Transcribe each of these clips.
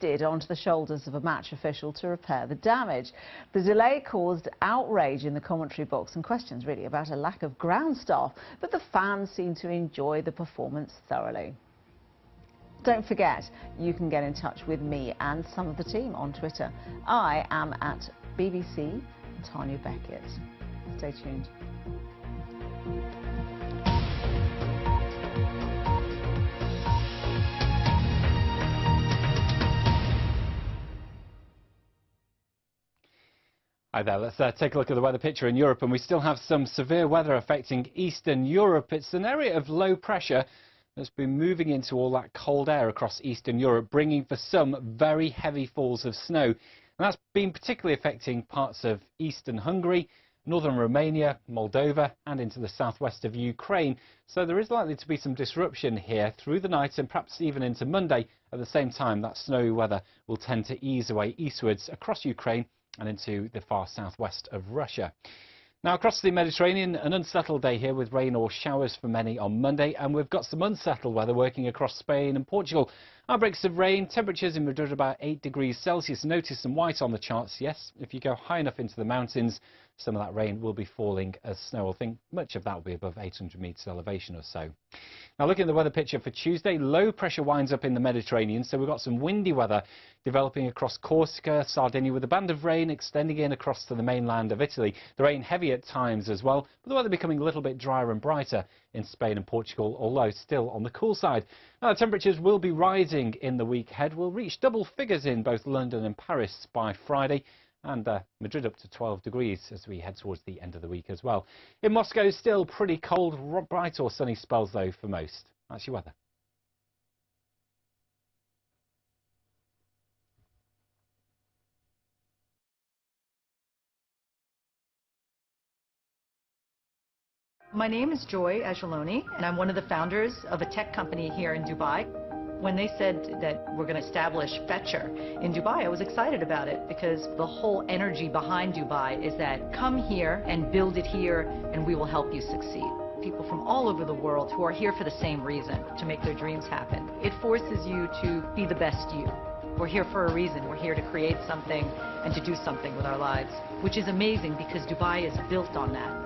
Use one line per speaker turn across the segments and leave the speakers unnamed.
onto the shoulders of a match official to repair the damage. The delay caused outrage in the commentary box and questions really about a lack of ground staff, but the fans seemed to enjoy the performance thoroughly. Don't forget, you can get in touch with me and some of the team on Twitter. I am at BBC Tanya Beckett. Stay tuned.
Hi there, let's take a look at the weather picture in Europe, and we still have some severe weather affecting Eastern Europe. It's an area of low pressure that's been moving into all that cold air across Eastern Europe, bringing for some very heavy falls of snow. And that's been particularly affecting parts of eastern Hungary, northern Romania, Moldova and into the southwest of Ukraine. So there is likely to be some disruption here through the night and perhaps even into Monday. At the same time, that snowy weather will tend to ease away eastwards across Ukraine and into the far southwest of Russia. Now, across the Mediterranean, an unsettled day here with rain or showers for many on Monday, and we've got some unsettled weather working across Spain and Portugal. Outbreaks of rain, temperatures in Madrid about 8 degrees Celsius. Notice some white on the charts. Yes, if you go high enough into the mountains, some of that rain will be falling as snow. I think much of that will be above 800 metres elevation or so. Now, looking at the weather picture for Tuesday, low pressure winds up in the Mediterranean, so we've got some windy weather developing across Corsica, Sardinia, with a band of rain extending in across to the mainland of Italy. The rain heavy at times as well, but the weather becoming a little bit drier and brighter in Spain and Portugal, although still on the cool side. Now, the temperatures will be rising in the week ahead. We'll reach double figures in both London and Paris by Friday, and Madrid up to 12 degrees as we head towards the end of the week as well. In Moscow, still pretty cold, bright or sunny spells though for most. That's your weather.
My name is Joy Ajaloni, and I'm one of the founders of a tech company here in Dubai. When they said that we're going to establish Fetcher in Dubai, I was excited about it because the whole energy behind Dubai is that come here and build it here and we will help you succeed. People from all over the world who are here for the same reason, to make their dreams happen. It forces you to be the best you. We're here for a reason. We're here to create something and to do something with our lives, which is amazing because Dubai is built on that.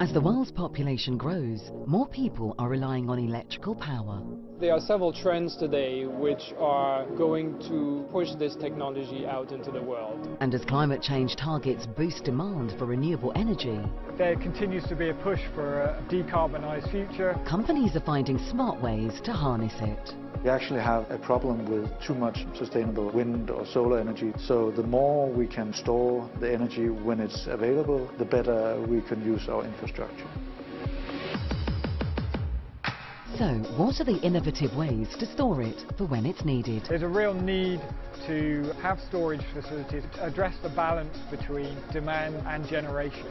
As the world's population grows, more people are relying on electrical power.
There are several trends today which are going to push this technology out into the world.
And as climate change targets boost demand for renewable energy,
there continues to be a push for a decarbonised future.
Companies are finding smart ways to harness it.
We actually have a problem with too much sustainable wind or solar energy, so the more we can store the energy when it's available, the better we can use our infrastructure.
So, what are the innovative ways to store it for when it's needed?
There's a real need to have storage facilities to address the balance between demand and generation.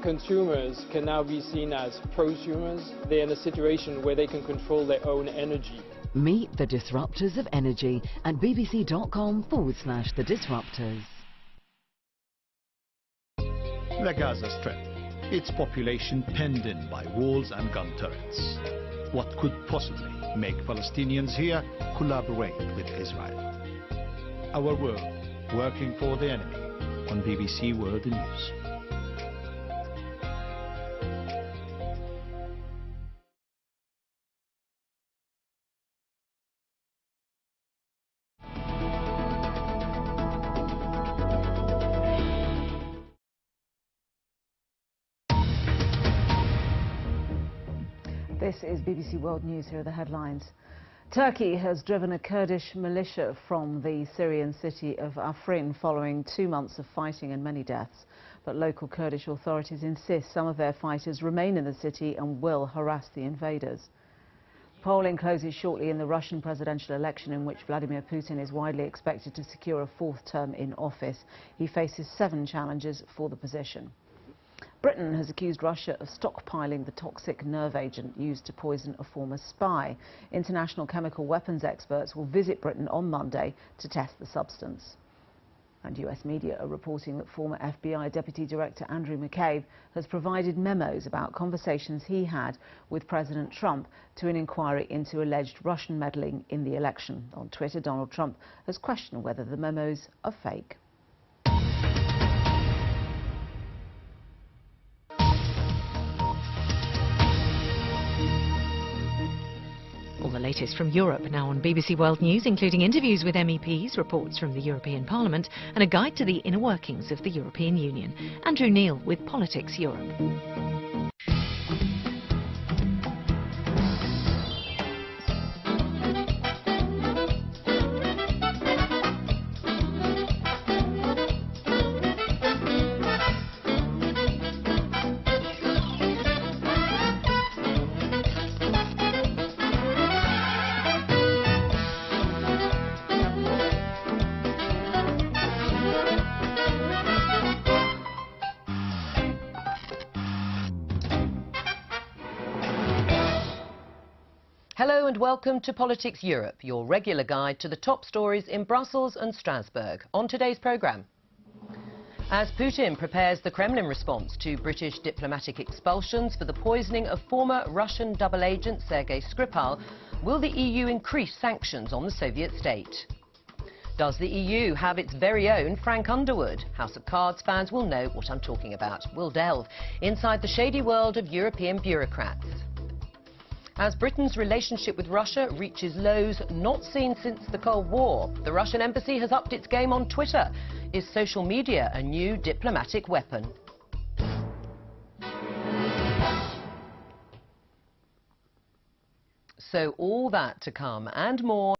Consumers can now be seen as prosumers. They're in a situation where they can control their own energy.
Meet the disruptors of energy at bbc.com/the disruptors.
The Gaza Strip, its population penned in by walls and gun turrets. What could possibly make Palestinians here collaborate with Israel? Our world, working for the enemy on BBC World News.
This is BBC World News. Here are the headlines. Turkey has driven a Kurdish militia from the Syrian city of Afrin following 2 months of fighting and many deaths. But local Kurdish authorities insist some of their fighters remain in the city and will harass the invaders. Polling closes shortly in the Russian presidential election, in which Vladimir Putin is widely expected to secure a 4th term in office. He faces 7 challenges for the position. Britain has accused Russia of stockpiling the toxic nerve agent used to poison a former spy. International chemical weapons experts will visit Britain on Monday to test the substance. And US media are reporting that former FBI Deputy Director Andrew McCabe has provided memos about conversations he had with President Trump to an inquiry into alleged Russian meddling in the election. On Twitter, Donald Trump has questioned whether the memos are fake.
All the latest from Europe now on BBC World News, including interviews with MEPs, reports from the European Parliament and a guide to the inner workings of the European Union. Andrew Neil with Politics Europe.
Hello and welcome to Politics Europe, your regular guide to the top stories in Brussels and Strasbourg. On today's programme, as Putin prepares the Kremlin response to British diplomatic expulsions for the poisoning of former Russian double agent Sergei Skripal, will the EU increase sanctions on the Soviet state? Does the EU have its very own Frank Underwood? House of Cards fans will know what I'm talking about. We'll delve inside the shady world of European bureaucrats. As Britain's relationship with Russia reaches lows not seen since the Cold War, the Russian embassy has upped its game on Twitter. Is social media a new diplomatic weapon? So all that to come and more.